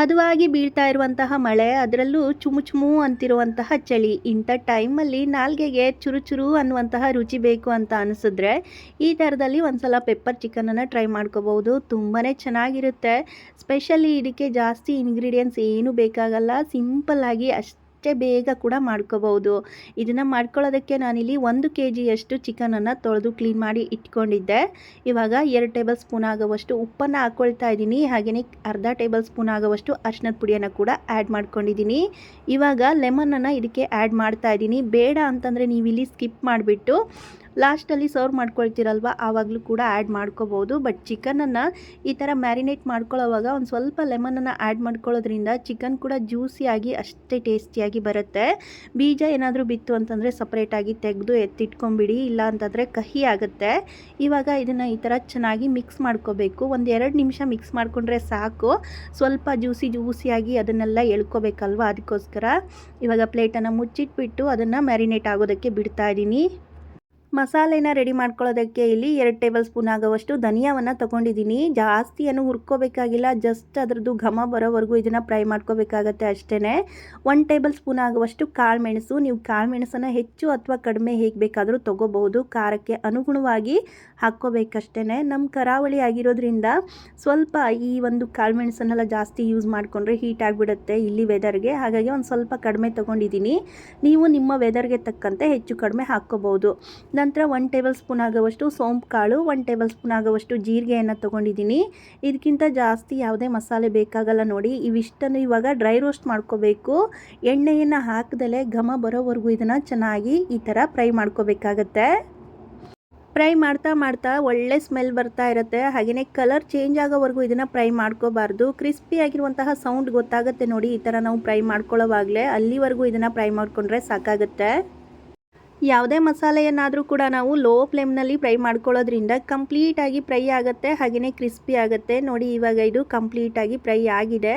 ಹದವಾಗಿ ಬೀಳ್ತಾ ಇರುವಂತಹ ಮಳೆ, ಅದರಲ್ಲೂ ಚುಮು ಚುಮು ಅಂತಿರುವಂತಹ ಚಳಿ. ಇಂಥ ಟೈಮಲ್ಲಿ ನಾಲ್ಗೆಗೆ ಚುರು ಚುರು ಅನ್ನುವಂತಹ ರುಚಿ ಬೇಕು ಅಂತ ಅನಿಸಿದ್ರೆ ಈ ಥರದಲ್ಲಿ ಒಂದ್ಸಲ ಪೆಪ್ಪರ್ ಚಿಕನನ್ನು ಟ್ರೈ ಮಾಡ್ಕೋಬಹುದು. ತುಂಬಾ ಚೆನ್ನಾಗಿರುತ್ತೆ. ಸ್ಪೆಷಲಿ ಇದಕ್ಕೆ ಜಾಸ್ತಿ ಇಂಗ್ರೀಡಿಯೆಂಟ್ಸ್ ಏನು ಬೇಕಾಗಲ್ಲ. ಸಿಂಪಲ್ಲಾಗಿ ಅಷ್ಟೇ ಬೇಗ ಕೂಡ ಮಾಡ್ಕೋಬಹುದು. ಇದನ್ನು ಮಾಡ್ಕೊಳ್ಳೋದಕ್ಕೆ ನಾನಿಲ್ಲಿ 1 kgಯಷ್ಟು ಚಿಕನನ್ನು ತೊಳೆದು ಕ್ಲೀನ್ ಮಾಡಿ ಇಟ್ಕೊಂಡಿದ್ದೆ. ಇವಾಗ 2 ಟೇಬಲ್ ಸ್ಪೂನ್ ಆಗುವಷ್ಟು ಉಪ್ಪನ್ನು ಹಾಕ್ಕೊಳ್ತಾ ಇದ್ದೀನಿ. ಹಾಗೆಯೇ ಅರ್ಧ ಟೇಬಲ್ ಸ್ಪೂನ್ ಆಗುವಷ್ಟು ಅರಿಶಿನದ ಪುಡಿಯನ್ನು ಕೂಡ ಆ್ಯಡ್ ಮಾಡ್ಕೊಂಡಿದ್ದೀನಿ. ಇವಾಗ ಲೆಮನನ್ನು ಇದಕ್ಕೆ ಆ್ಯಡ್ ಮಾಡ್ತಾ ಇದ್ದೀನಿ. ಬೇಡ ಅಂತಂದರೆ ನೀವಿಲ್ಲಿ ಸ್ಕಿಪ್ ಮಾಡಿಬಿಟ್ಟು ಲಾಸ್ಟಲ್ಲಿ ಸರ್ವ್ ಮಾಡ್ಕೊಳ್ತೀರಲ್ವ ಆವಾಗಲೂ ಕೂಡ ಆ್ಯಡ್ ಮಾಡ್ಕೋಬೋದು. ಬಟ್ ಚಿಕನನ್ನು ಈ ಥರ ಮ್ಯಾರಿನೇಟ್ ಮಾಡ್ಕೊಳ್ಳೋವಾಗ ಒಂದು ಸ್ವಲ್ಪ ಲೆಮನನ್ನು ಆ್ಯಡ್ ಮಾಡ್ಕೊಳ್ಳೋದ್ರಿಂದ ಚಿಕನ್ ಕೂಡ ಜ್ಯೂಸಿಯಾಗಿ ಅಷ್ಟೇ ಟೇಸ್ಟಿಯಾಗಿ ಬರುತ್ತೆ. ಬೀಜ ಏನಾದರೂ ಬಿತ್ತು ಅಂತಂದರೆ ಸಪ್ರೇಟಾಗಿ ತೆಗೆದು ಎತ್ತಿಟ್ಕೊಂಬಿಡಿ, ಇಲ್ಲ ಅಂತಂದರೆ ಕಹಿ ಆಗುತ್ತೆ. ಇವಾಗ ಇದನ್ನು ಈ ಥರ ಚೆನ್ನಾಗಿ ಮಿಕ್ಸ್ ಮಾಡ್ಕೋಬೇಕು. ಒಂದು 2 ನಿಮಿಷ ಮಿಕ್ಸ್ ಮಾಡಿಕೊಂಡ್ರೆ ಸಾಕು. ಸ್ವಲ್ಪ ಜ್ಯೂಸಿಯಾಗಿ ಅದನ್ನೆಲ್ಲ ಎಳ್ಕೊಬೇಕಲ್ವ, ಅದಕ್ಕೋಸ್ಕರ ಇವಾಗ ಪ್ಲೇಟನ್ನು ಮುಚ್ಚಿಟ್ಬಿಟ್ಟು ಅದನ್ನು ಮ್ಯಾರಿನೇಟ್ ಆಗೋದಕ್ಕೆ ಬಿಡ್ತಾ ಇದ್ದೀನಿ. ಮಸಾಲೆನ ರೆಡಿ ಮಾಡ್ಕೊಳ್ಳೋದಕ್ಕೆ ಇಲ್ಲಿ 2 ಟೇಬಲ್ ಸ್ಪೂನ್ ಆಗುವಷ್ಟು ಧನಿಯಾವನ್ನು ತೊಗೊಂಡಿದ್ದೀನಿ. ಜಾಸ್ತಿ ಏನು ಹುರ್ಕೋಬೇಕಾಗಿಲ್ಲ, ಜಸ್ಟ್ ಅದರದ್ದು ಘಮ ಬರೋವರೆಗೂ ಇದನ್ನು ಫ್ರೈ ಮಾಡ್ಕೋಬೇಕಾಗತ್ತೆ ಅಷ್ಟೇ. 1 ಟೇಬಲ್ ಸ್ಪೂನ್ ಆಗುವಷ್ಟು ಕಾಳುಮೆಣಸು. ನೀವು ಕಾಳುಮೆಣಸನ್ನು ಹೆಚ್ಚು ಅಥವಾ ಕಡಿಮೆ ಹೇಗೆ ಬೇಕಾದರೂ ತೊಗೋಬಹುದು. ಖಾರಕ್ಕೆ ಅನುಗುಣವಾಗಿ ಹಾಕ್ಕೋಬೇಕಷ್ಟೇ. ನಮ್ಮ ಕರಾವಳಿ ಆಗಿರೋದ್ರಿಂದ ಸ್ವಲ್ಪ ಈ ಒಂದು ಕಾಳುಮೆಣಸನ್ನೆಲ್ಲ ಜಾಸ್ತಿ ಯೂಸ್ ಮಾಡಿಕೊಂಡ್ರೆ ಹೀಟ್ ಆಗಿಬಿಡುತ್ತೆ ಇಲ್ಲಿ ವೆದರ್ಗೆ. ಹಾಗಾಗಿ ಒಂದು ಸ್ವಲ್ಪ ಕಡಿಮೆ ತೊಗೊಂಡಿದ್ದೀನಿ. ನೀವು ನಿಮ್ಮ ವೆದರ್ಗೆ ತಕ್ಕಂತೆ ಹೆಚ್ಚು ಕಡಿಮೆ ಹಾಕ್ಕೋಬಹುದು. ನಂತರ 1 ಟೇಬಲ್ ಸ್ಪೂನ್ ಆಗುವಷ್ಟು ಸೋಂಪು ಕಾಳು, 1 ಟೇಬಲ್ ಸ್ಪೂನ್ ಆಗುವಷ್ಟು ಜೀರಿಗೆಯನ್ನು ತೊಗೊಂಡಿದ್ದೀನಿ. ಇದಕ್ಕಿಂತ ಜಾಸ್ತಿ ಯಾವುದೇ ಮಸಾಲೆ ಬೇಕಾಗಲ್ಲ ನೋಡಿ. ಇವಿಷ್ಟನ್ನು ಇವಾಗ ಡ್ರೈ ರೋಸ್ಟ್ ಮಾಡ್ಕೋಬೇಕು. ಎಣ್ಣೆಯನ್ನು ಹಾಕದಲ್ಲೇ ಘಮ ಬರೋವರೆಗೂ ಇದನ್ನು ಚೆನ್ನಾಗಿ ಈ ಥರ ಫ್ರೈ ಮಾಡ್ಕೋಬೇಕಾಗತ್ತೆ. ಫ್ರೈ ಮಾಡ್ತಾ ಒಳ್ಳೆ ಸ್ಮೆಲ್ ಬರ್ತಾ ಇರುತ್ತೆ. ಹಾಗೆಯೇ ಕಲರ್ ಚೇಂಜ್ ಆಗೋವರೆಗೂ ಇದನ್ನು ಫ್ರೈ ಮಾಡ್ಕೋಬಾರ್ದು. ಕ್ರಿಸ್ಪಿ ಆಗಿರುವಂತಹ ಸೌಂಡ್ ಗೊತ್ತಾಗುತ್ತೆ ನೋಡಿ. ಈ ಥರ ನಾವು ಫ್ರೈ ಮಾಡ್ಕೊಳ್ಳೋವಾಗಲೇ ಅಲ್ಲಿವರೆಗೂ ಇದನ್ನು ಫ್ರೈ ಮಾಡಿಕೊಂಡ್ರೆ ಸಾಕಾಗುತ್ತೆ. ಯಾವುದೇ ಮಸಾಲೆಯನ್ನಾದರೂ ಕೂಡ ನಾವು ಲೋ ಫ್ಲೇಮ್ನಲ್ಲಿ ಫ್ರೈ ಮಾಡ್ಕೊಳ್ಳೋದ್ರಿಂದ ಕಂಪ್ಲೀಟಾಗಿ ಫ್ರೈ ಆಗುತ್ತೆ, ಹಾಗೆಯೇ ಕ್ರಿಸ್ಪಿ ಆಗುತ್ತೆ. ನೋಡಿ ಇವಾಗ ಇದು ಕಂಪ್ಲೀಟಾಗಿ ಫ್ರೈ ಆಗಿದೆ.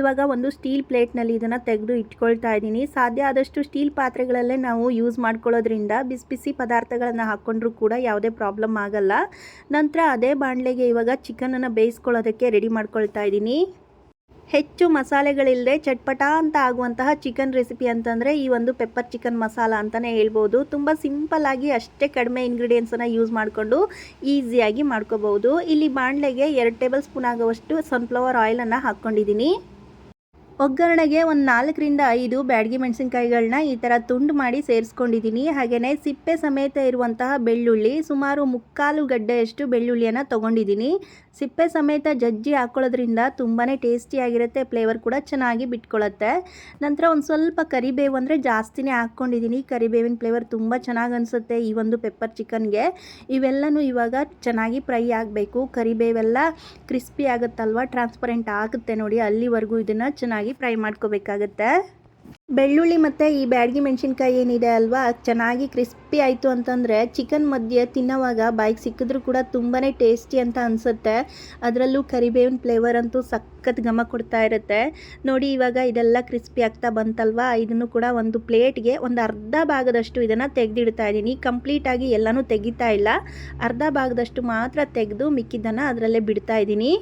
ಇವಾಗ ಒಂದು ಸ್ಟೀಲ್ ಪ್ಲೇಟ್ನಲ್ಲಿ ಇದನ್ನು ತೆಗೆದು ಇಟ್ಕೊಳ್ತಾ ಇದ್ದೀನಿ. ಸಾಧ್ಯ ಆದಷ್ಟು ಸ್ಟೀಲ್ ಪಾತ್ರೆಗಳಲ್ಲೇ ನಾವು ಯೂಸ್ ಮಾಡ್ಕೊಳ್ಳೋದ್ರಿಂದ ಬಿಸಿ ಬಿಸಿ ಪದಾರ್ಥಗಳನ್ನು ಹಾಕ್ಕೊಂಡ್ರೂ ಕೂಡ ಯಾವುದೇ ಪ್ರಾಬ್ಲಮ್ ಆಗಲ್ಲ. ನಂತರ ಅದೇ ಬಾಣಲೆಗೆ ಇವಾಗ ಚಿಕನನ್ನು ಬೇಯಿಸ್ಕೊಳ್ಳೋದಕ್ಕೆ ರೆಡಿ ಮಾಡ್ಕೊಳ್ತಾ ಇದ್ದೀನಿ. ಹೆಚ್ಚು ಮಸಾಲೆಗಳಿಲ್ಲದೆ ಚಟ್ಪಟ ಅಂತ ಆಗುವಂತಹ ಚಿಕನ್ ರೆಸಿಪಿ ಅಂತಂದರೆ ಈ ಒಂದು ಪೆಪ್ಪರ್ ಚಿಕನ್ ಮಸಾಲ ಅಂತಲೇ ಹೇಳ್ಬೋದು. ತುಂಬ ಸಿಂಪಲ್ಲಾಗಿ ಅಷ್ಟೇ ಕಡಿಮೆ ಇಂಗ್ರೀಡಿಯೆಂಟ್ಸನ್ನು ಯೂಸ್ ಮಾಡಿಕೊಂಡು ಈಸಿಯಾಗಿ ಮಾಡ್ಕೋಬೋದು. ಇಲ್ಲಿ ಬಾಣಲೆಗೆ 2 ಟೇಬಲ್ ಸ್ಪೂನ್ ಆಗುವಷ್ಟು ಸನ್ಫ್ಲವರ್ ಆಯಿಲನ್ನು ಹಾಕ್ಕೊಂಡಿದ್ದೀನಿ. ಒಗ್ಗರಣೆಗೆ ಒಂದು 4 ರಿಂದ 5 ಬ್ಯಾಡಗಿ ಮೆಣಸಿನ್ಕಾಯಿಗಳನ್ನ ಈ ಥರ ತುಂಡು ಮಾಡಿ ಸೇರಿಸ್ಕೊಂಡಿದ್ದೀನಿ. ಹಾಗೆಯೇ ಸಿಪ್ಪೆ ಸಮೇತ ಇರುವಂತಹ ಬೆಳ್ಳುಳ್ಳಿ, ಸುಮಾರು 3/4 ಗಡ್ಡೆಯಷ್ಟು ಬೆಳ್ಳುಳ್ಳಿಯನ್ನು ತೊಗೊಂಡಿದ್ದೀನಿ. ಸಿಪ್ಪೆ ಸಮೇತ ಜಜ್ಜಿ ಹಾಕ್ಕೊಳ್ಳೋದ್ರಿಂದ ತುಂಬಾ ಟೇಸ್ಟಿಯಾಗಿರುತ್ತೆ, ಫ್ಲೇವರ್ ಕೂಡ ಚೆನ್ನಾಗಿ ಬಿಟ್ಕೊಳ್ಳುತ್ತೆ. ನಂತರ ಒಂದು ಸ್ವಲ್ಪ ಕರಿಬೇವು ಅಂದರೆ ಜಾಸ್ತಿನೇ ಹಾಕ್ಕೊಂಡಿದ್ದೀನಿ. ಕರಿಬೇವಿನ ಫ್ಲೇವರ್ ತುಂಬ ಚೆನ್ನಾಗಿ ಅನಿಸುತ್ತೆ ಈ ಒಂದು ಪೆಪ್ಪರ್ ಚಿಕನ್ಗೆ. ಇವೆಲ್ಲನೂ ಇವಾಗ ಚೆನ್ನಾಗಿ ಫ್ರೈ ಆಗಬೇಕು. ಕರಿಬೇವೆಲ್ಲ ಕ್ರಿಸ್ಪಿ ಆಗುತ್ತಲ್ವ, ಟ್ರಾನ್ಸ್ಪರೆಂಟ್ ಆಗುತ್ತೆ ನೋಡಿ, ಅಲ್ಲಿವರೆಗೂ ಇದನ್ನು ಚೆನ್ನಾಗಿ ಫ್ರೈ ಮಾಡ್ಕೋಬೇಕಾಗತ್ತೆ. ಬೆಳ್ಳುಳ್ಳಿ ಮತ್ತು ಈ ಬ್ಯಾಡಗಿ ಮೆಣಸಿನ್ಕಾಯಿ ಏನಿದೆ ಅಲ್ವಾ, ಚೆನ್ನಾಗಿ ಕ್ರಿಸ್ಪಿ ಆಯಿತು ಅಂತಂದರೆ ಚಿಕನ್ ಮಧ್ಯೆ ತಿನ್ನೋವಾಗ ಬಾಯಿಗೆ ಸಿಕ್ಕಿದ್ರೂ ಕೂಡ ತುಂಬಾ ಟೇಸ್ಟಿ ಅಂತ ಅನಿಸುತ್ತೆ. ಅದರಲ್ಲೂ ಕರಿಬೇವಿನ ಫ್ಲೇವರ್ ಅಂತೂ ಸಖತ್ ಘಮ ಕೊಡ್ತಾ ಇರುತ್ತೆ ನೋಡಿ. ಇವಾಗ ಇದೆಲ್ಲ ಕ್ರಿಸ್ಪಿ ಆಗ್ತಾ ಬಂತಲ್ವಾ, ಇದನ್ನು ಕೂಡ ಒಂದು ಪ್ಲೇಟ್ಗೆ ಒಂದು ಅರ್ಧ ಭಾಗದಷ್ಟು ಇದನ್ನು ತೆಗೆದಿಡ್ತಾ ಇದ್ದೀನಿ. ಕಂಪ್ಲೀಟಾಗಿ ಎಲ್ಲನೂ ತೆಗಿತಾ ಇಲ್ಲ, ಅರ್ಧ ಭಾಗದಷ್ಟು ಮಾತ್ರ ತೆಗೆದು ಮಿಕ್ಕಿದ್ದನ್ನು ಅದರಲ್ಲೇ ಬಿಡ್ತಾ ಇದ್ದೀನಿ.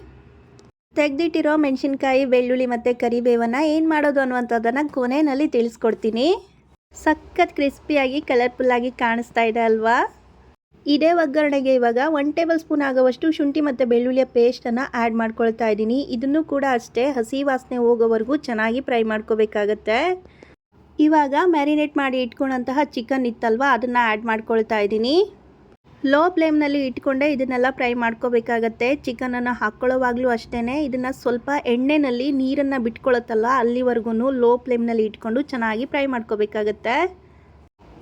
ತೆಗೆದಿಟ್ಟಿರೋ ಮೆಣಸಿನ್ಕಾಯಿ, ಬೆಳ್ಳುಳ್ಳಿ ಮತ್ತು ಕರಿಬೇವನ್ನು ಏನು ಮಾಡೋದು ಅನ್ನುವಂಥದ್ದನ್ನು ಕೊನೆಯಲ್ಲಿ ತಿಳಿಸ್ಕೊಡ್ತೀನಿ. ಸಖತ್ ಕ್ರಿಸ್ಪಿಯಾಗಿ ಕಲರ್ಫುಲ್ಲಾಗಿ ಕಾಣಿಸ್ತಾ ಇದೆ ಅಲ್ವಾ. ಇದೇ ಒಗ್ಗರಣೆಗೆ ಇವಾಗ 1 ಟೇಬಲ್ ಸ್ಪೂನ್ ಆಗುವಷ್ಟು ಶುಂಠಿ ಮತ್ತು ಬೆಳ್ಳುಳ್ಳಿಯ ಪೇಸ್ಟನ್ನು ಆ್ಯಡ್ ಮಾಡ್ಕೊಳ್ತಾ ಇದ್ದೀನಿ. ಇದನ್ನು ಕೂಡ ಅಷ್ಟೇ ಹಸಿ ವಾಸನೆ ಹೋಗೋವರೆಗೂ ಚೆನ್ನಾಗಿ ಫ್ರೈ ಮಾಡ್ಕೋಬೇಕಾಗತ್ತೆ. ಇವಾಗ ಮ್ಯಾರಿನೇಟ್ ಮಾಡಿ ಇಟ್ಕೊಂಡಂತಹ ಚಿಕನ್ ಇತ್ತಲ್ವ, ಅದನ್ನು ಆ್ಯಡ್ ಮಾಡ್ಕೊಳ್ತಾ ಇದ್ದೀನಿ. ಲೋ ಫ್ಲೇಮ್ನಲ್ಲಿ ಇಟ್ಕೊಂಡೆ ಇದನ್ನೆಲ್ಲ ಫ್ರೈ ಮಾಡ್ಕೋಬೇಕಾಗತ್ತೆ. ಚಿಕನನ್ನು ಹಾಕ್ಕೊಳ್ಳೋವಾಗಲೂ ಅಷ್ಟೇ ಇದನ್ನು ಸ್ವಲ್ಪ ಎಣ್ಣೆಯಲ್ಲಿ ನೀರನ್ನು ಬಿಟ್ಕೊಳ್ಳುತ್ತಲ್ಲ, ಅಲ್ಲಿವರೆಗೂ ಲೋ ಫ್ಲೇಮ್ನಲ್ಲಿ ಇಟ್ಕೊಂಡು ಚೆನ್ನಾಗಿ ಫ್ರೈ ಮಾಡ್ಕೋಬೇಕಾಗತ್ತೆ.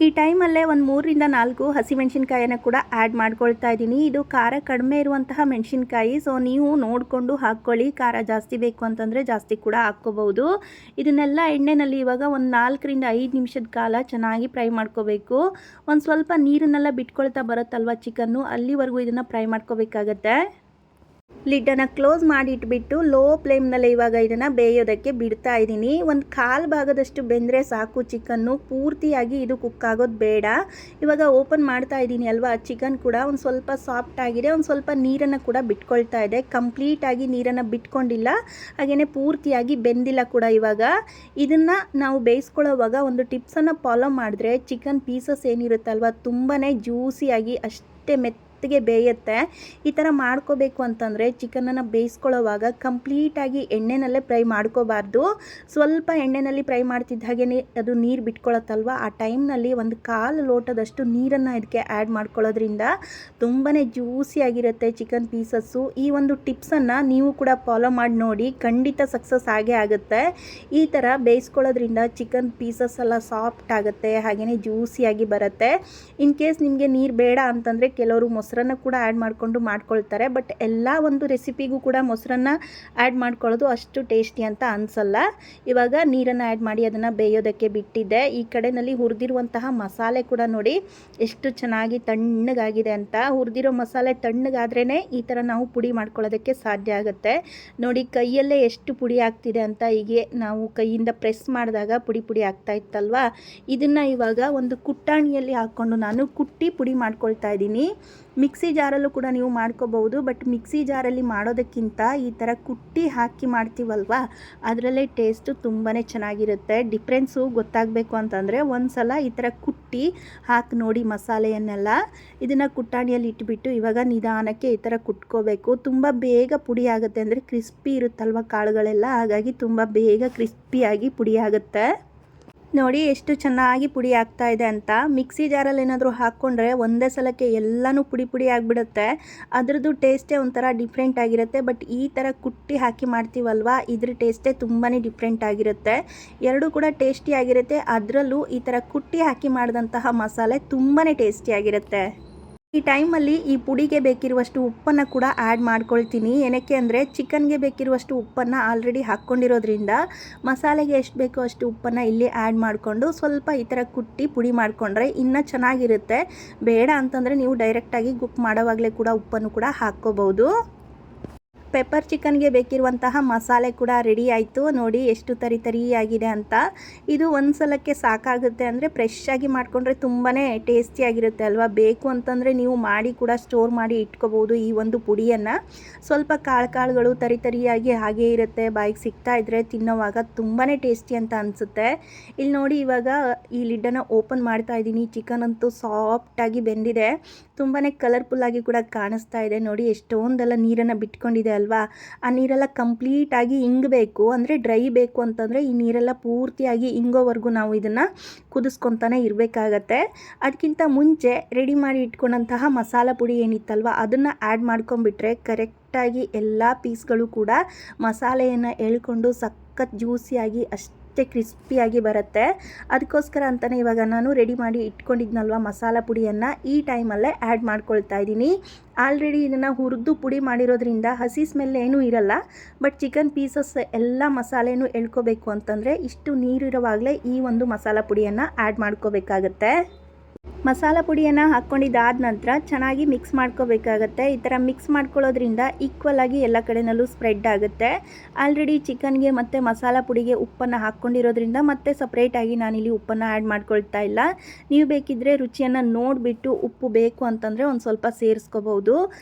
ಈ ಟೈಮಲ್ಲೇ ಒಂದು 3 ರಿಂದ 4 ಹಸಿಮೆಣಸಿನ್ಕಾಯನ್ನು ಕೂಡ ಆ್ಯಡ್ ಮಾಡ್ಕೊಳ್ತಾ ಇದ್ದೀನಿ. ಇದು ಖಾರ ಕಡಿಮೆ ಇರುವಂತಹ ಮೆಣಸಿನ್ಕಾಯಿ, ಸೊ ನೀವು ನೋಡಿಕೊಂಡು ಹಾಕ್ಕೊಳ್ಳಿ. ಖಾರ ಜಾಸ್ತಿ ಬೇಕು ಅಂತಂದರೆ ಜಾಸ್ತಿ ಕೂಡ ಹಾಕ್ಕೋಬಹುದು. ಇದನ್ನೆಲ್ಲ ಎಣ್ಣೆಯಲ್ಲಿ ಇವಾಗ ಒಂದು 4 ರಿಂದ 5 ನಿಮಿಷದ ಕಾಲ ಚೆನ್ನಾಗಿ ಫ್ರೈ ಮಾಡ್ಕೋಬೇಕು. ಒಂದು ಸ್ವಲ್ಪ ನೀರನ್ನೆಲ್ಲ ಬಿಟ್ಕೊಳ್ತಾ ಬರುತ್ತಲ್ವ ಚಿಕನ್ನು, ಅಲ್ಲಿವರೆಗೂ ಇದನ್ನು ಫ್ರೈ ಮಾಡ್ಕೋಬೇಕಾಗತ್ತೆ. ಲಿಡ್ಡನ್ನು ಕ್ಲೋಸ್ ಮಾಡಿಟ್ಬಿಟ್ಟು ಲೋ ಫ್ಲೇಮ್ನಲ್ಲಿ ಇವಾಗ ಇದನ್ನು ಬೇಯೋದಕ್ಕೆ ಬಿಡ್ತಾ ಇದ್ದೀನಿ. ಒಂದು ಕಾಲು ಭಾಗದಷ್ಟು ಬೆಂದರೆ ಸಾಕು ಚಿಕನ್ನು, ಪೂರ್ತಿಯಾಗಿ ಇದು ಕುಕ್ ಆಗೋದು ಬೇಡ. ಇವಾಗ ಓಪನ್ ಮಾಡ್ತಾ ಇದ್ದೀನಿ ಅಲ್ವಾ, ಚಿಕನ್ ಕೂಡ ಒಂದು ಸ್ವಲ್ಪ ಸಾಫ್ಟ್ ಆಗಿದೆ, ಒಂದು ಸ್ವಲ್ಪ ನೀರನ್ನು ಕೂಡ ಬಿಟ್ಕೊಳ್ತಾ ಇದೆ. ಕಂಪ್ಲೀಟಾಗಿ ನೀರನ್ನು ಬಿಟ್ಕೊಂಡಿಲ್ಲ, ಹಾಗೆಯೇ ಪೂರ್ತಿಯಾಗಿ ಬೆಂದಿಲ್ಲ ಕೂಡ. ಇವಾಗ ಇದನ್ನು ನಾವು ಬೇಯಿಸ್ಕೊಳ್ಳೋವಾಗ ಒಂದು ಟಿಪ್ಸನ್ನು ಫಾಲೋ ಮಾಡಿದ್ರೆ ಚಿಕನ್ ಪೀಸಸ್ ಏನಿರುತ್ತಲ್ವ ತುಂಬಾ ಜ್ಯೂಸಿಯಾಗಿ ಅಷ್ಟೇ ಮೆತ್ತಗೆ ಬೇಯುತ್ತೆ. ಈ ಥರ ಮಾಡ್ಕೋಬೇಕು ಅಂತಂದರೆ ಚಿಕನನ್ನು ಬೇಯಿಸ್ಕೊಳ್ಳೋವಾಗ ಕಂಪ್ಲೀಟಾಗಿ ಎಣ್ಣೆನಲ್ಲೇ ಫ್ರೈ ಮಾಡ್ಕೋಬಾರ್ದು. ಸ್ವಲ್ಪ ಎಣ್ಣೆಯಲ್ಲಿ ಫ್ರೈ ಮಾಡ್ತಿದ್ದ ಹಾಗೆ ಅದು ನೀರು ಬಿಟ್ಕೊಳ್ಳುತ್ತಲ್ವ, ಆ ಟೈಮ್ನಲ್ಲಿ ಒಂದು ಕಾಲು ಲೋಟದಷ್ಟು ನೀರನ್ನು ಇದಕ್ಕೆ ಆ್ಯಡ್ ಮಾಡ್ಕೊಳ್ಳೋದ್ರಿಂದ ತುಂಬಾ ಜ್ಯೂಸಿಯಾಗಿರುತ್ತೆ ಚಿಕನ್ ಪೀಸಸ್ಸು. ಈ ಒಂದು ಟಿಪ್ಸನ್ನು ನೀವು ಕೂಡ ಫಾಲೋ ಮಾಡಿ ನೋಡಿ, ಖಂಡಿತ ಸಕ್ಸಸ್ ಆಗೇ ಆಗುತ್ತೆ. ಈ ಥರ ಬೇಯಿಸ್ಕೊಳ್ಳೋದ್ರಿಂದ ಚಿಕನ್ ಪೀಸಸ್ ಎಲ್ಲ ಸಾಫ್ಟ್ ಆಗುತ್ತೆ, ಹಾಗೆಯೇ ಜ್ಯೂಸಿಯಾಗಿ ಬರುತ್ತೆ. ಇನ್ ಕೇಸ್ ನಿಮಗೆ ನೀರು ಬೇಡ ಅಂತಂದರೆ ಕೆಲವರು ಮೊಸರನ್ನು ಕೂಡ ಆ್ಯಡ್ ಮಾಡಿಕೊಂಡು ಮಾಡ್ಕೊಳ್ತಾರೆ. ಬಟ್ ಎಲ್ಲ ಒಂದು ರೆಸಿಪಿಗೂ ಕೂಡ ಮೊಸರನ್ನು ಆ್ಯಡ್ ಮಾಡ್ಕೊಳ್ಳೋದು ಅಷ್ಟು ಟೇಸ್ಟಿ ಅಂತ ಅನಿಸಲ್ಲ. ಇವಾಗ ನೀರನ್ನು ಆ್ಯಡ್ ಮಾಡಿ ಅದನ್ನು ಬೇಯೋದಕ್ಕೆ ಬಿಟ್ಟಿದ್ದೆ. ಈ ಕಡೆಯಲ್ಲಿ ಹುರಿದಿರುವಂತಹ ಮಸಾಲೆ ಕೂಡ ನೋಡಿ ಎಷ್ಟು ಚೆನ್ನಾಗಿ ತಣ್ಣಗಾಗಿದೆ ಅಂತ. ಹುರಿದಿರೋ ಮಸಾಲೆ ತಣ್ಣಗಾದ್ರೇ ಈ ಥರ ನಾವು ಪುಡಿ ಮಾಡ್ಕೊಳ್ಳೋದಕ್ಕೆ ಸಾಧ್ಯ ಆಗುತ್ತೆ. ನೋಡಿ ಕೈಯಲ್ಲೇ ಎಷ್ಟು ಪುಡಿ ಆಗ್ತಿದೆ ಅಂತ. ಹೀಗೆ ನಾವು ಕೈಯಿಂದ ಪ್ರೆಸ್ ಮಾಡಿದಾಗ ಪುಡಿ ಪುಡಿ ಆಗ್ತಾ ಇತ್ತಲ್ವ, ಇದನ್ನು ಇವಾಗ ಒಂದು ಕುಟ್ಟಾಣಿಯಲ್ಲಿ ಹಾಕ್ಕೊಂಡು ನಾನು ಕುಟ್ಟಿ ಪುಡಿ ಮಾಡ್ಕೊಳ್ತಾ ಇದ್ದೀನಿ. ಮಿಕ್ಸಿ ಜಾರಲ್ಲೂ ಕೂಡ ನೀವು ಮಾಡ್ಕೋಬಹುದು, ಬಟ್ ಮಿಕ್ಸಿ ಜಾರಲ್ಲಿ ಮಾಡೋದಕ್ಕಿಂತ ಈ ಥರ ಕುಟ್ಟಿ ಹಾಕಿ ಮಾಡ್ತೀವಲ್ವ ಅದರಲ್ಲೇ ಟೇಸ್ಟು ತುಂಬಾ ಚೆನ್ನಾಗಿರುತ್ತೆ. ಡಿಫ್ರೆನ್ಸು ಗೊತ್ತಾಗಬೇಕು ಅಂತಂದರೆ ಒಂದು ಸಲ ಈ ಥರ ಕುಟ್ಟಿ ಹಾಕಿ ನೋಡಿ ಮಸಾಲೆಯನ್ನೆಲ್ಲ. ಇದನ್ನು ಕುಟ್ಟಾಣಿಯಲ್ಲಿ ಇಟ್ಬಿಟ್ಟು ಇವಾಗ ನಿಧಾನಕ್ಕೆ ಈ ಥರ ಕುಟ್ಕೋಬೇಕು. ತುಂಬ ಬೇಗ ಪುಡಿ ಆಗುತ್ತೆ, ಅಂದರೆ ಕ್ರಿಸ್ಪಿ ಇರುತ್ತಲ್ವ ಕಾಳುಗಳೆಲ್ಲ, ಹಾಗಾಗಿ ತುಂಬ ಬೇಗ ಕ್ರಿಸ್ಪಿಯಾಗಿ ಪುಡಿ ಆಗುತ್ತೆ. ನೋಡಿ ಎಷ್ಟು ಚೆನ್ನಾಗಿ ಪುಡಿ ಆಗ್ತಾ ಇದೆ ಅಂತ. ಮಿಕ್ಸಿ ಜಾರಲ್ಲಿ ಏನಾದರೂ ಹಾಕ್ಕೊಂಡ್ರೆ ಒಂದೇ ಸಲಕ್ಕೆ ಎಲ್ಲನೂ ಪುಡಿ ಪುಡಿ ಆಗಿಬಿಡುತ್ತೆ. ಅದರದ್ದು ಟೇಸ್ಟೇ ಒಂಥರ ಡಿಫ್ರೆಂಟ್ ಆಗಿರುತ್ತೆ. ಬಟ್ ಈ ಥರ ಕುಟ್ಟಿ ಹಾಕಿ ಮಾಡ್ತೀವಲ್ವ ಇದ್ರ ಟೇಸ್ಟೇ ತುಂಬಾ ಡಿಫ್ರೆಂಟ್ ಆಗಿರುತ್ತೆ. ಎರಡೂ ಕೂಡ ಟೇಸ್ಟಿ ಆಗಿರುತ್ತೆ. ಅದರಲ್ಲೂ ಈ ಥರ ಕುಟ್ಟಿ ಹಾಕಿ ಮಾಡಿದಂತಹ ಮಸಾಲೆ ತುಂಬಾ ಟೇಸ್ಟಿಯಾಗಿರುತ್ತೆ. ಈ ಟೈಮಲ್ಲಿ ಈ ಪುಡಿಗೆ ಬೇಕಿರುವಷ್ಟು ಉಪ್ಪನ್ನು ಕೂಡ ಆ್ಯಡ್ ಮಾಡ್ಕೊಳ್ತೀನಿ. ಏನಕ್ಕೆ ಅಂದರೆ ಚಿಕನ್ಗೆ ಬೇಕಿರುವಷ್ಟು ಉಪ್ಪನ್ನು ಆಲ್ರೆಡಿ ಹಾಕ್ಕೊಂಡಿರೋದ್ರಿಂದ ಮಸಾಲೆಗೆ ಎಷ್ಟು ಬೇಕೋ ಅಷ್ಟು ಉಪ್ಪನ್ನು ಇಲ್ಲಿ ಆ್ಯಡ್ ಮಾಡಿಕೊಂಡು ಸ್ವಲ್ಪ ಈ ಥರ ಕುಟ್ಟಿ ಪುಡಿ ಮಾಡಿಕೊಂಡ್ರೆ ಇನ್ನೂ ಚೆನ್ನಾಗಿರುತ್ತೆ. ಬೇಡ ಅಂತಂದರೆ ನೀವು ಡೈರೆಕ್ಟಾಗಿ ಕುಕ್ ಮಾಡೋವಾಗಲೇ ಕೂಡ ಉಪ್ಪನ್ನು ಕೂಡ ಹಾಕ್ಕೋಬೋದು. ಪೆಪ್ಪರ್ ಚಿಕನ್ಗೆ ಬೇಕಿರುವಂತಹ ಮಸಾಲೆ ಕೂಡ ರೆಡಿ ಆಯಿತು. ನೋಡಿ ಎಷ್ಟು ತರಿಯಾಗಿದೆ ಅಂತ. ಇದು ಒಂದು ಸಲಕ್ಕೆ ಸಾಕಾಗುತ್ತೆ, ಅಂದರೆ ಫ್ರೆಶ್ಶಾಗಿ ಮಾಡಿಕೊಂಡ್ರೆ ತುಂಬಾ ಟೇಸ್ಟಿಯಾಗಿರುತ್ತೆ ಅಲ್ವಾ. ಬೇಕು ಅಂತಂದರೆ ನೀವು ಮಾಡಿ ಕೂಡ ಸ್ಟೋರ್ ಮಾಡಿ ಇಟ್ಕೋಬೋದು ಈ ಒಂದು ಪುಡಿಯನ್ನು. ಸ್ವಲ್ಪ ಕಾಳುಗಳು ತರಿಯಾಗಿ ಹಾಗೇ ಇರುತ್ತೆ, ಬಾಯಿಗೆ ಸಿಗ್ತಾ ಇದ್ದರೆ ತಿನ್ನೋವಾಗ ತುಂಬಾ ಟೇಸ್ಟಿ ಅಂತ ಅನಿಸುತ್ತೆ. ಇಲ್ಲಿ ನೋಡಿ ಇವಾಗ ಈ ಲಿಡ್ಡನ್ನು ಓಪನ್ ಮಾಡ್ತಾ ಇದ್ದೀನಿ. ಚಿಕನ್ ಅಂತೂ ಸಾಫ್ಟಾಗಿ ಬೆಂದಿದೆ, ತುಂಬಾ ಕಲರ್ಫುಲ್ಲಾಗಿ ಕೂಡ ಕಾಣಿಸ್ತಾ ಇದೆ. ನೋಡಿ ಎಷ್ಟೊಂದೆಲ್ಲ ನೀರನ್ನು ಬಿಟ್ಕೊಂಡಿದೆ ಅಲ್ವಾ. ಆ ನೀರೆಲ್ಲ ಕಂಪ್ಲೀಟಾಗಿ ಇಂಗಬೇಕು, ಅಂದರೆ ಡ್ರೈ ಬೇಕು ಅಂತಂದರೆ ಈ ನೀರೆಲ್ಲ ಪೂರ್ತಿಯಾಗಿ ಇಂಗೋವರೆಗೂ ನಾವು ಇದನ್ನು ಕುದಿಸ್ಕೊತಾನೆ ಇರಬೇಕಾಗತ್ತೆ. ಅದಕ್ಕಿಂತ ಮುಂಚೆ ರೆಡಿ ಮಾಡಿ ಇಟ್ಕೊಂಡಂತಹ ಮಸಾಲ ಪುಡಿ ಏನಿತ್ತಲ್ವ ಅದನ್ನು ಆ್ಯಡ್ ಮಾಡ್ಕೊಂಬಿಟ್ರೆ ಕರೆಕ್ಟಾಗಿ ಎಲ್ಲ ಪೀಸ್ಗಳು ಕೂಡ ಮಸಾಲೆಯನ್ನು ಎಳ್ಕೊಂಡು ಸಖತ್ ಜ್ಯೂಸಿಯಾಗಿ ಅಷ್ಟೇ ಕ್ರಿಸ್ಪಿಯಾಗಿ ಬರುತ್ತೆ. ಅದಕ್ಕೋಸ್ಕರ ಅಂತಲೇ ಇವಾಗ ನಾನು ರೆಡಿ ಮಾಡಿ ಇಟ್ಕೊಂಡಿದ್ನಲ್ವ ಮಸಾಲ ಪುಡಿಯನ್ನು ಈ ಟೈಮಲ್ಲೇ ಆ್ಯಡ್ ಮಾಡ್ಕೊಳ್ತಾ ಇದ್ದೀನಿ. ಆಲ್ರೆಡಿ ಇದನ್ನು ಹುರಿದು ಪುಡಿ ಮಾಡಿರೋದ್ರಿಂದ ಹಸಿ ಸ್ಮೆಲ್ ಏನೂ ಇರಲ್ಲ. ಬಟ್ ಚಿಕನ್ ಪೀಸಸ್ ಎಲ್ಲ ಮಸಾಲೆನೂ ಎಳ್ಕೋಬೇಕು ಅಂತಂದರೆ ಇಷ್ಟು ನೀರಿರುವಾಗಲೇ ಈ ಒಂದು ಮಸಾಲ ಪುಡಿಯನ್ನು ಆ್ಯಡ್ ಮಾಡ್ಕೋಬೇಕಾಗತ್ತೆ. ಮಸಾಲ ಪುಡಿಯನ್ನು ಹಾಕ್ಕೊಂಡಿದ್ದಾದ ನಂತರ ಚೆನ್ನಾಗಿ ಮಿಕ್ಸ್ ಮಾಡ್ಕೋಬೇಕಾಗತ್ತೆ. ಈ ಥರ ಮಿಕ್ಸ್ ಮಾಡ್ಕೊಳ್ಳೋದ್ರಿಂದ ಈಕ್ವಲಾಗಿ ಎಲ್ಲ ಕಡೆಯಲ್ಲೂ ಸ್ಪ್ರೆಡ್ ಆಗುತ್ತೆ. ಆಲ್ರೆಡಿ ಚಿಕನ್ಗೆ ಮತ್ತು ಮಸಾಲ ಪುಡಿಗೆ ಉಪ್ಪನ್ನು ಹಾಕ್ಕೊಂಡಿರೋದ್ರಿಂದ ಮತ್ತೆ ಸಪ್ರೇಟಾಗಿ ನಾನಿಲ್ಲಿ ಉಪ್ಪನ್ನು ಆ್ಯಡ್ ಮಾಡ್ಕೊಳ್ತಾ ಇಲ್ಲ. ನೀವು ಬೇಕಿದ್ದರೆ ರುಚಿಯನ್ನು ನೋಡಿಬಿಟ್ಟು ಉಪ್ಪು ಬೇಕು ಅಂತಂದರೆ ಒಂದು ಸ್ವಲ್ಪ ಸೇರಿಸ್ಕೋಬೋದು.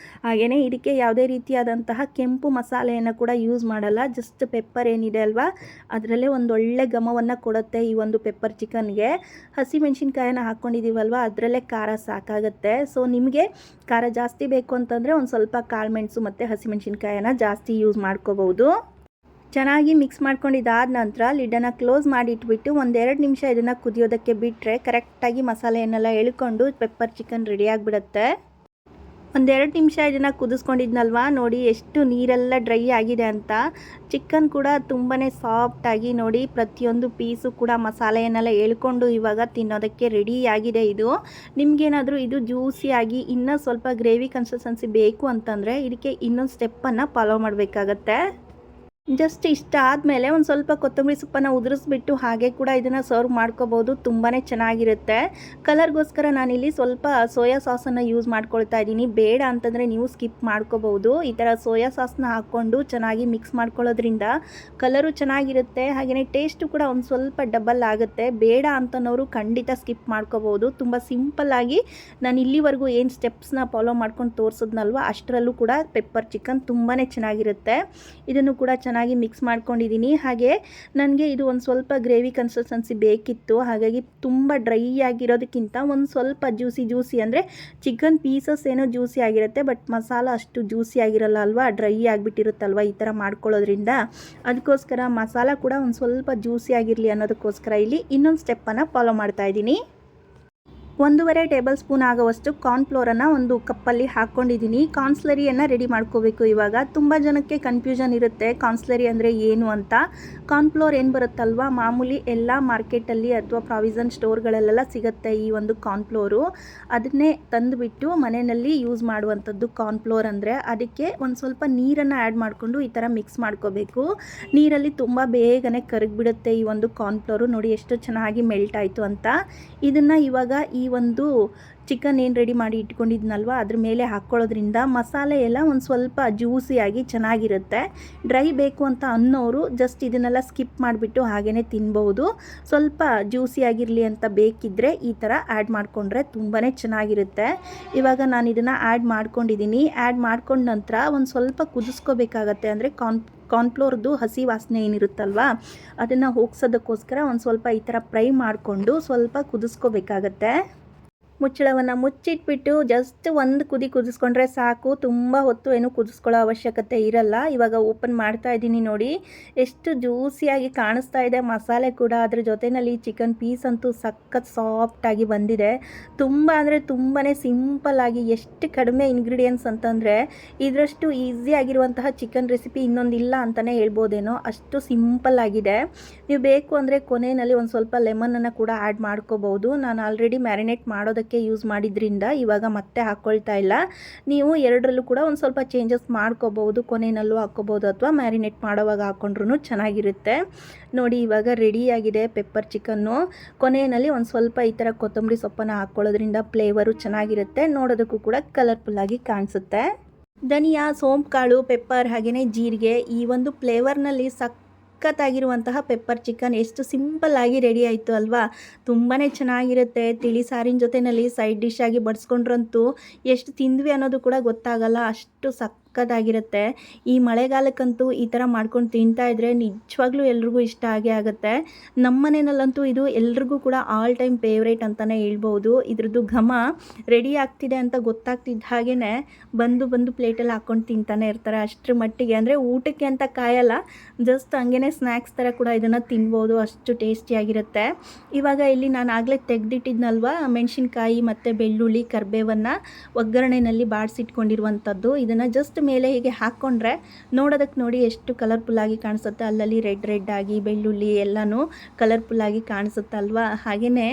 ಹಾಗೆಯೇ ಇದಕ್ಕೆ ಯಾವುದೇ ರೀತಿಯಾದಂತಹ ಕೆಂಪು ಮಸಾಲೆಯನ್ನು ಕೂಡ ಯೂಸ್ ಮಾಡಲ್ಲ. ಜಸ್ಟ್ ಪೆಪ್ಪರ್ ಏನಿದೆ ಅಲ್ವಾ ಅದರಲ್ಲೇ ಒಂದೊಳ್ಳೆ ಘಮವನ್ನು ಕೊಡುತ್ತೆ ಈ ಒಂದು ಪೆಪ್ಪರ್ ಚಿಕನ್ಗೆ. ಹಸಿಮೆಣ್ಸಿನ್ಕಾಯನ್ನು ಹಾಕ್ಕೊಂಡಿದ್ದೀವಲ್ವ ಅದರಲ್ಲೇ ಖಾರ ಸಾಕಾಗುತ್ತೆ. ಸೊ ನಿಮಗೆ ಖಾರ ಜಾಸ್ತಿ ಬೇಕು ಅಂತಂದರೆ ಒಂದು ಸ್ವಲ್ಪ ಕಾಳುಮೆಣಸು ಮತ್ತು ಹಸಿಮೆಣ್ಸಿನ್ಕಾಯನ್ನು ಜಾಸ್ತಿ ಯೂಸ್ ಮಾಡ್ಕೋಬಹುದು. ಚೆನ್ನಾಗಿ ಮಿಕ್ಸ್ ಮಾಡ್ಕೊಂಡಿದ್ದಾದ ನಂತರ ಲಿಡ್ಡನ್ನು ಕ್ಲೋಸ್ ಮಾಡಿ ಇಟ್ಬಿಟ್ಟು 1-2 ನಿಮಿಷ ಇದನ್ನು ಕುದಿಯೋದಕ್ಕೆ ಬಿಟ್ಟರೆ ಕರೆಕ್ಟಾಗಿ ಮಸಾಲೆಯನ್ನೆಲ್ಲ ಎಳ್ಕೊಂಡು ಪೆಪ್ಪರ್ ಚಿಕನ್ ರೆಡಿ ಆಗಿಬಿಡುತ್ತೆ. 1-2 ನಿಮಿಷ ಇದನ್ನು ಕುದಿಸ್ಕೊಂಡಿದ್ನಲ್ವ, ನೋಡಿ ಎಷ್ಟು ನೀರೆಲ್ಲ ಡ್ರೈ ಆಗಿದೆ ಅಂತ. ಚಿಕನ್ ಕೂಡ ತುಂಬಾ ಸಾಫ್ಟಾಗಿ ನೋಡಿ ಪ್ರತಿಯೊಂದು ಪೀಸು ಕೂಡ ಮಸಾಲೆಯನ್ನೆಲ್ಲ ಎಳ್ಕೊಂಡು ಇವಾಗ ತಿನ್ನೋದಕ್ಕೆ ರೆಡಿ ಆಗಿದೆ. ಇದು ನಿಮಗೇನಾದರೂ ಇದು ಜ್ಯೂಸಿಯಾಗಿ ಇನ್ನೂ ಸ್ವಲ್ಪ ಗ್ರೇವಿ ಕನ್ಸಿಸ್ಟೆನ್ಸಿ ಬೇಕು ಅಂತಂದರೆ ಇದಕ್ಕೆ ಇನ್ನೊಂದು ಸ್ಟೆಪ್ಪನ್ನು ಫಾಲೋ ಮಾಡಬೇಕಾಗತ್ತೆ. ಜಸ್ಟ್ ಇಷ್ಟ ಆದಮೇಲೆ ಒಂದು ಸ್ವಲ್ಪ ಕೊತ್ತಂಬರಿ ಸೊಪ್ಪನ್ನು ಉದುರಿಸ್ಬಿಟ್ಟು ಹಾಗೆ ಕೂಡ ಇದನ್ನು ಸರ್ವ್ ಮಾಡ್ಕೋಬೋದು. ತುಂಬಾ ಚೆನ್ನಾಗಿರುತ್ತೆ. ಕಲರ್ಗೋಸ್ಕರ ನಾನಿಲ್ಲಿ ಸ್ವಲ್ಪ ಸೋಯಾ ಸಾಸನ್ನು ಯೂಸ್ ಮಾಡ್ಕೊಳ್ತಾ ಇದ್ದೀನಿ. ಬೇಡ ಅಂತಂದರೆ ನೀವು ಸ್ಕಿಪ್ ಮಾಡ್ಕೋಬೋದು. ಈ ಥರ ಸೋಯಾ ಸಾಸ್ನ ಹಾಕ್ಕೊಂಡು ಚೆನ್ನಾಗಿ ಮಿಕ್ಸ್ ಮಾಡ್ಕೊಳ್ಳೋದ್ರಿಂದ ಕಲರು ಚೆನ್ನಾಗಿರುತ್ತೆ, ಹಾಗೆಯೇ ಟೇಸ್ಟು ಕೂಡ ಒಂದು ಸ್ವಲ್ಪ ಡಬಲ್ ಆಗುತ್ತೆ. ಬೇಡ ಅಂತನೋರು ಖಂಡಿತ ಸ್ಕಿಪ್ ಮಾಡ್ಕೋಬೋದು. ತುಂಬ ಸಿಂಪಲ್ಲಾಗಿ ನಾನು ಇಲ್ಲಿವರೆಗೂ ಏನು ಸ್ಟೆಪ್ಸ್ನ ಫಾಲೋ ಮಾಡ್ಕೊಂಡು ತೋರಿಸಿದ್ನಲ್ವ ಅಷ್ಟರಲ್ಲೂ ಕೂಡ ಪೆಪ್ಪರ್ ಚಿಕನ್ ತುಂಬಾ ಚೆನ್ನಾಗಿರುತ್ತೆ. ಇದನ್ನು ಕೂಡ ಚೆನ್ನಾಗಿ ಮಿಕ್ಸ್ ಮಾಡ್ಕೊಂಡಿದ್ದೀನಿ. ಹಾಗೆ ನನಗೆ ಇದು ಒಂದು ಸ್ವಲ್ಪ ಗ್ರೇವಿ ಕನ್ಸಿಸ್ಟೆನ್ಸಿ ಬೇಕಿತ್ತು. ಹಾಗಾಗಿ ತುಂಬ ಡ್ರೈ ಆಗಿರೋದಕ್ಕಿಂತ ಒಂದು ಸ್ವಲ್ಪ ಜ್ಯೂಸಿ ಅಂದರೆ ಚಿಕನ್ ಪೀಸಸ್ ಏನೋ ಜ್ಯೂಸಿ ಆಗಿರುತ್ತೆ, ಬಟ್ ಮಸಾಲ ಅಷ್ಟು ಜ್ಯೂಸಿ ಆಗಿರಲ್ಲ ಅಲ್ವಾ, ಡ್ರೈ ಆಗಿಬಿಟ್ಟಿರುತ್ತಲ್ವ ಈ ಥರ ಮಾಡ್ಕೊಳ್ಳೋದ್ರಿಂದ. ಅದಕ್ಕೋಸ್ಕರ ಮಸಾಲ ಕೂಡ ಒಂದು ಸ್ವಲ್ಪ ಜ್ಯೂಸಿ ಆಗಿರಲಿ ಅನ್ನೋದಕ್ಕೋಸ್ಕರ ಇಲ್ಲಿ ಇನ್ನೊಂದು ಸ್ಟೆಪ್ಪನ್ನು ಫಾಲೋ ಮಾಡ್ತಾ ಇದ್ದೀನಿ. 1.5 ಟೇಬಲ್ ಸ್ಪೂನ್ ಆಗುವಷ್ಟು ಕಾರ್ನ್ಫ್ಲೋರನ್ನು ಒಂದು ಕಪ್ಪಲ್ಲಿ ಹಾಕ್ಕೊಂಡಿದ್ದೀನಿ. ಕಾರ್ನ್ಸ್ಲರಿಯನ್ನು ರೆಡಿ ಮಾಡ್ಕೋಬೇಕು. ಇವಾಗ ತುಂಬ ಜನಕ್ಕೆ ಕನ್ಫ್ಯೂಷನ್ ಇರುತ್ತೆ ಕಾರ್ನ್ಸ್ಲರಿ ಅಂದರೆ ಏನು ಅಂತ. ಕಾರ್ನ್ಫ್ಲೋರ್ ಏನು ಬರುತ್ತಲ್ವ, ಮಾಮೂಲಿ ಎಲ್ಲ ಮಾರ್ಕೆಟಲ್ಲಿ ಅಥವಾ ಪ್ರಾವಿಷನ್ ಸ್ಟೋರ್ಗಳಲ್ಲೆಲ್ಲ ಸಿಗುತ್ತೆ ಈ ಒಂದು ಕಾರ್ನ್ಫ್ಲೋರು. ಅದನ್ನೇ ತಂದುಬಿಟ್ಟು ಮನೆಯಲ್ಲಿ ಯೂಸ್ ಮಾಡುವಂಥದ್ದು ಕಾರ್ನ್ಫ್ಲೋರ್ ಅಂದರೆ. ಅದಕ್ಕೆ ಒಂದು ಸ್ವಲ್ಪ ನೀರನ್ನು ಆ್ಯಡ್ ಮಾಡಿಕೊಂಡು ಈ ಥರ ಮಿಕ್ಸ್ ಮಾಡ್ಕೋಬೇಕು. ನೀರಲ್ಲಿ ತುಂಬ ಬೇಗನೆ ಕರಗಿಬಿಡುತ್ತೆ ಈ ಒಂದು ಕಾರ್ನ್ಫ್ಲೋರು. ನೋಡಿ ಎಷ್ಟು ಚೆನ್ನಾಗಿ ಮೆಲ್ಟ್ ಆಯಿತು ಅಂತ. ಇದನ್ನು ಇವಾಗ ಈ ಒಂದು ಚಿಕನ್ ಏನು ರೆಡಿ ಮಾಡಿ ಇಟ್ಕೊಂಡಿದ್ನಲ್ವ ಅದ್ರ ಮೇಲೆ ಹಾಕ್ಕೊಳ್ಳೋದ್ರಿಂದ ಮಸಾಲೆ ಎಲ್ಲ ಒಂದು ಸ್ವಲ್ಪ ಜ್ಯೂಸಿಯಾಗಿ ಚೆನ್ನಾಗಿರುತ್ತೆ. ಡ್ರೈ ಬೇಕು ಅಂತ ಅನ್ನೋರು ಜಸ್ಟ್ ಇದನ್ನೆಲ್ಲ ಸ್ಕಿಪ್ ಮಾಡಿಬಿಟ್ಟು ಹಾಗೇ ತಿನ್ಬೋದು. ಸ್ವಲ್ಪ ಜ್ಯೂಸಿಯಾಗಿರಲಿ ಅಂತ ಬೇಕಿದ್ದರೆ ಈ ಥರ ಆ್ಯಡ್ ಮಾಡಿಕೊಂಡ್ರೆ ತುಂಬಾ ಚೆನ್ನಾಗಿರುತ್ತೆ. ಇವಾಗ ನಾನು ಇದನ್ನು ಆ್ಯಡ್ ಮಾಡ್ಕೊಂಡಿದ್ದೀನಿ. ಆ್ಯಡ್ ಮಾಡ್ಕೊಂಡ ನಂತರ ಒಂದು ಸ್ವಲ್ಪ ಕುದಿಸ್ಕೋಬೇಕಾಗತ್ತೆ. ಅಂದರೆ ಕಾರ್ನ್ಫ್ಲೋರ್ದು ಹಸಿ ವಾಸನೆ ಏನಿರುತ್ತಲ್ವ ಅದನ್ನು ಹೋಗ್ಸೋದಕ್ಕೋಸ್ಕರ ಒಂದು ಸ್ವಲ್ಪ ಈ ಥರ ಫ್ರೈ ಮಾಡಿಕೊಂಡು ಸ್ವಲ್ಪ ಕುದಿಸ್ಕೋಬೇಕಾಗತ್ತೆ. ಮುಚ್ಚಳವನ್ನು ಮುಚ್ಚಿಟ್ಬಿಟ್ಟು ಜಸ್ಟ್ ಒಂದು ಕುದಿ ಕುದಿಸ್ಕೊಂಡ್ರೆ ಸಾಕು. ತುಂಬ ಹೊತ್ತು ಏನು ಕುದಿಸ್ಕೊಳ್ಳೋ ಅವಶ್ಯಕತೆ ಇರಲ್ಲ. ಇವಾಗ ಓಪನ್ ಮಾಡ್ತಾ ಇದ್ದೀನಿ ನೋಡಿ, ಎಷ್ಟು ಜ್ಯೂಸಿಯಾಗಿ ಕಾಣಿಸ್ತಾ ಇದೆ ಮಸಾಲೆ ಕೂಡ. ಅದ್ರ ಜೊತೆಯಲ್ಲಿ ಚಿಕನ್ ಪೀಸ್ ಅಂತೂ ಸಖತ್ ಸಾಫ್ಟಾಗಿ ಬಂದಿದೆ. ತುಂಬ ಅಂದರೆ ತುಂಬಾ ಸಿಂಪಲ್ಲಾಗಿ, ಎಷ್ಟು ಕಡಿಮೆ ಇಂಗ್ರೀಡಿಯೆಂಟ್ಸ್ ಅಂತಂದರೆ ಇದರಷ್ಟು ಈಸಿಯಾಗಿರುವಂತಹ ಚಿಕನ್ ರೆಸಿಪಿ ಇನ್ನೊಂದಿಲ್ಲ ಅಂತಲೇ ಹೇಳ್ಬೋದೇನೋ, ಅಷ್ಟು ಸಿಂಪಲ್ಲಾಗಿದೆ. ನೀವು ಬೇಕು ಅಂದರೆ ಕೊನೆಯಲ್ಲಿ ಒಂದು ಸ್ವಲ್ಪ ಲೆಮನನ್ನು ಕೂಡ ಆ್ಯಡ್ ಮಾಡ್ಕೋಬೋದು. ನಾನು ಆಲ್ರೆಡಿ ಮ್ಯಾರಿನೇಟ್ ಮಾಡೋದಕ್ಕೆ ಯೂಸ್ ಮಾಡಿದ್ರಿಂದ ಇವಾಗ ಮತ್ತೆ ಹಾಕ್ಕೊಳ್ತಾ ಇಲ್ಲ. ನೀವು ಎರಡರಲ್ಲೂ ಕೂಡ ಒಂದು ಸ್ವಲ್ಪ ಚೇಂಜಸ್ ಮಾಡ್ಕೋಬಹುದು. ಕೊನೆಯಲ್ಲೂ ಹಾಕ್ಕೋಬೋದು ಅಥವಾ ಮ್ಯಾರಿನೇಟ್ ಮಾಡೋವಾಗ ಹಾಕ್ಕೊಂಡ್ರೂ ಚೆನ್ನಾಗಿರುತ್ತೆ. ನೋಡಿ ಇವಾಗ ರೆಡಿಯಾಗಿದೆ ಪೆಪ್ಪರ್ ಚಿಕನ್ನು. ಕೊನೆಯಲ್ಲಿ ಒಂದು ಸ್ವಲ್ಪ ಈ ಥರ ಕೊತ್ತಂಬರಿ ಸೊಪ್ಪನ್ನು ಹಾಕ್ಕೊಳ್ಳೋದ್ರಿಂದ ಫ್ಲೇವರು ಚೆನ್ನಾಗಿರುತ್ತೆ, ನೋಡೋದಕ್ಕೂ ಕೂಡ ಕಲರ್ಫುಲ್ಲಾಗಿ ಕಾಣಿಸುತ್ತೆ. ಧನಿಯಾ, ಸೋಂಪು ಕಾಳು, ಪೆಪ್ಪರ್ ಹಾಗೆಯೇ ಜೀರಿಗೆ ಈ ಒಂದು ಫ್ಲೇವರ್ನಲ್ಲಿ ಸಖತ್ತಾಗಿರುವಂತಹ ಪೆಪ್ಪರ್ ಚಿಕನ್ ಎಷ್ಟು ಸಿಂಪಲ್ಲಾಗಿ ರೆಡಿ ಆಯಿತು ಅಲ್ವಾ. ತುಂಬಾ ಚೆನ್ನಾಗಿರುತ್ತೆ. ತಿಳಿ ಸಾರಿನ ಜೊತೆಯಲ್ಲಿ ಸೈಡ್ ಡಿಶ್ ಆಗಿ ಬಡಿಸ್ಕೊಂಡ್ರಂತೂ ಎಷ್ಟು ತಿಂದ್ವಿ ಅನ್ನೋದು ಕೂಡ ಗೊತ್ತಾಗಲ್ಲ, ಅಷ್ಟು ಸಕ್ಕತ್ತಾಗಿರುತ್ತೆ. ಈ ಮಳೆಗಾಲಕ್ಕಂತೂ ಈ ಥರ ಮಾಡ್ಕೊಂಡು ತಿಂತಾಯಿದ್ರೆ ನಿಜವಾಗ್ಲೂ ಎಲ್ರಿಗೂ ಇಷ್ಟ ಆಗೇ ಆಗುತ್ತೆ. ನಮ್ಮ ಮನೆಯಲ್ಲಂತೂ ಇದು ಎಲ್ರಿಗೂ ಕೂಡ ಆಲ್ ಟೈಮ್ ಫೇವ್ರೇಟ್ ಅಂತಲೇ ಹೇಳ್ಬೋದು. ಇದ್ರದ್ದು ಘಮ ರೆಡಿ ಆಗ್ತಿದೆ ಅಂತ ಗೊತ್ತಾಗ್ತಿದ್ದ ಹಾಗೇ ಬಂದು ಪ್ಲೇಟಲ್ಲಿ ಹಾಕ್ಕೊಂಡು ತಿಂತಾನೆ ಇರ್ತಾರೆ. ಅಷ್ಟರ ಮಟ್ಟಿಗೆ ಅಂದರೆ ಊಟಕ್ಕೆ ಅಂತ ಕಾಯಲ್ಲ, ಜಸ್ಟ್ ಹಂಗೇ ಸ್ನ್ಯಾಕ್ಸ್ ಥರ ಕೂಡ ಇದನ್ನು ತಿನ್ಬೋದು, ಅಷ್ಟು ಟೇಸ್ಟಿಯಾಗಿರುತ್ತೆ. ಇವಾಗ ಇಲ್ಲಿ ನಾನು ಆಗಲೇ ತೆಗೆದಿಟ್ಟಿದ್ನಲ್ವ ಮೆಣಸಿನ್ಕಾಯಿ ಮತ್ತು ಬೆಳ್ಳುಳ್ಳಿ, ಕರಿಬೇವನ್ನು ಒಗ್ಗರಣೆಯಲ್ಲಿ ಬಾಡಿಸಿಟ್ಕೊಂಡಿರುವಂಥದ್ದು, ಇದನ್ನು ಜಸ್ಟ್ ಮೇಲೆ ಹೀಗೆ ಹಾಕ್ಕೊಂಡ್ರೆ ನೋಡೋದಕ್ಕೆ ನೋಡಿ ಎಷ್ಟು ಕಲರ್ಫುಲ್ಲಾಗಿ ಕಾಣಿಸುತ್ತೆ. ಅಲ್ಲಲ್ಲಿ ರೆಡ್ ಆಗಿ ಬೆಳ್ಳುಳ್ಳಿ ಎಲ್ಲನೂ ಕಲರ್ಫುಲ್ಲಾಗಿ ಕಾಣಿಸುತ್ತೆ ಅಲ್ವಾ. ಹಾಗೆಯೇ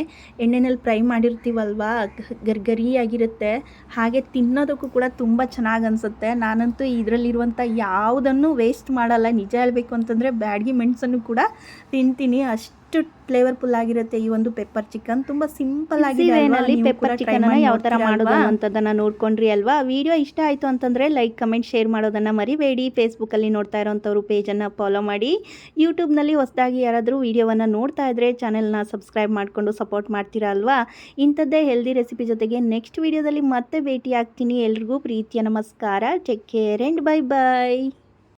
ಎಣ್ಣೆನಲ್ಲಿ ಫ್ರೈ ಮಾಡಿರ್ತೀವಲ್ವಾ, ಗರಿಯಾಗಿರುತ್ತೆ. ಹಾಗೆ ತಿನ್ನೋದಕ್ಕೂ ಕೂಡ ತುಂಬ ಚೆನ್ನಾಗಿ ಅನಿಸುತ್ತೆ. ನಾನಂತೂ ಇದರಲ್ಲಿರುವಂಥ ಯಾವುದನ್ನು ವೇಸ್ಟ್ ಮಾಡಲ್ಲ. ನಿಜ ಹೇಳಬೇಕು ಅಂತಂದರೆ ಬ್ಯಾಡಗಿ ಮೆಣಸನ್ನು ಕೂಡ ತಿಂತೀನಿ, ಅಷ್ಟು ಫ್ಲೇವರ್ಫುಲ್ ಆಗಿರುತ್ತೆ ಈ ಒಂದು ಪೆಪ್ಪರ್ ಚಿಕನ್. ತುಂಬ ಸಿಂಪಲ್ ಆಗಿ ಪೆಪ್ಪರ್ ಚಿಕನ್ ಯಾವ ಥರ ಮಾಡೋದು ಅಂತದನ್ನು ನೋಡ್ಕೊಂಡ್ರಿ ಅಲ್ವಾ. ವಿಡಿಯೋ ಇಷ್ಟ ಆಯಿತು ಅಂತಂದರೆ ಲೈಕ್, ಕಮೆಂಟ್, ಶೇರ್ ಮಾಡೋದನ್ನು ಮರಿಬೇಡಿ. ಫೇಸ್ಬುಕ್ಕಲ್ಲಿ ನೋಡ್ತಾ ಇರೋಂಥವ್ರು ಪೇಜನ್ನು ಫಾಲೋ ಮಾಡಿ. ಯೂಟ್ಯೂಬ್ನಲ್ಲಿ ಹೊಸದಾಗಿ ಯಾರಾದರೂ ವಿಡಿಯೋವನ್ನು ನೋಡ್ತಾ ಇದ್ದರೆ ಚಾನೆಲ್ನ ಸಬ್ಸ್ಕ್ರೈಬ್ ಮಾಡಿಕೊಂಡು ಸಪೋರ್ಟ್ ಮಾಡ್ತೀರಾ ಅಲ್ವಾ. ಇಂಥದ್ದೇ ಹೆಲ್ದಿ ರೆಸಿಪಿ ಜೊತೆಗೆ ನೆಕ್ಸ್ಟ್ ವಿಡಿಯೋದಲ್ಲಿ ಮತ್ತೆ ಭೇಟಿ ಆಗ್ತೀನಿ. ಎಲ್ರಿಗೂ ಪ್ರೀತಿಯ ನಮಸ್ಕಾರ. Take care and by.